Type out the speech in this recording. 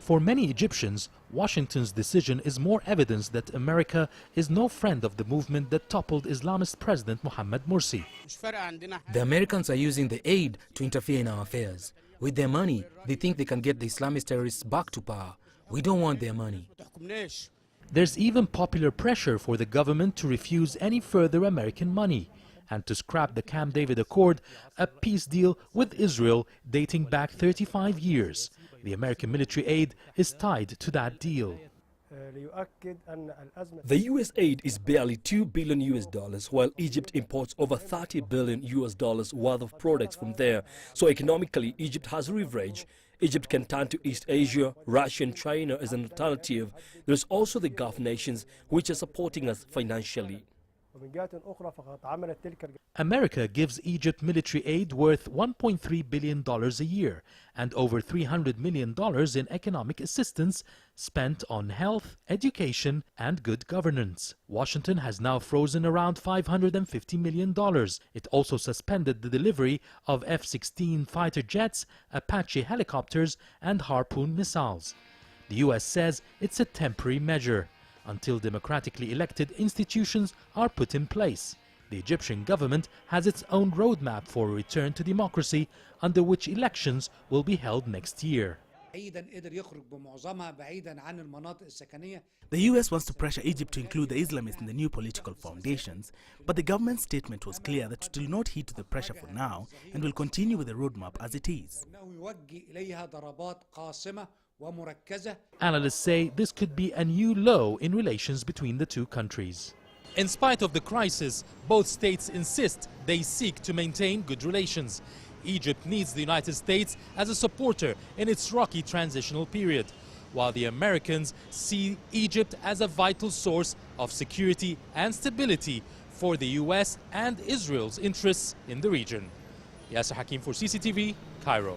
For many Egyptians, Washington's decision is more evidence that America is no friend of the movement that toppled Islamist President Mohammed Morsi. The Americans are using the aid to interfere in our affairs. With their money, they think they can get the Islamist terrorists back to power. We don't want their money. There's even popular pressure for the government to refuse any further American money and to scrap the Camp David Accord, a peace deal with Israel dating back 35 years. The American military aid is tied to that deal. The U.S. aid is barely $2 billion while Egypt imports over $30 billion worth of products from there. So economically, Egypt has leverage. Egypt can turn to East Asia, Russia and China as an alternative. There's also the Gulf nations which are supporting us financially. America gives Egypt military aid worth $1.3 billion a year and over $300 million in economic assistance spent on health, education and good governance. Washington has now frozen around $550 million. It also suspended the delivery of F-16 fighter jets, Apache helicopters and Harpoon missiles. The U.S. says it's a temporary measure until democratically elected institutions are put in place. The Egyptian government has its own roadmap for a return to democracy, under which elections will be held next year. The U.S. wants to pressure Egypt to include the Islamists in the new political foundations, but the government's statement was clear that it will not heed to the pressure for now and will continue with the roadmap as it is. Analysts say this could be a new low in relations between the two countries. In spite of the crisis, both states insist they seek to maintain good relations. Egypt needs the United States as a supporter in its rocky transitional period, while the Americans see Egypt as a vital source of security and stability for the US and Israel's interests in the region. Yasser Hakkim for CCTV, Cairo.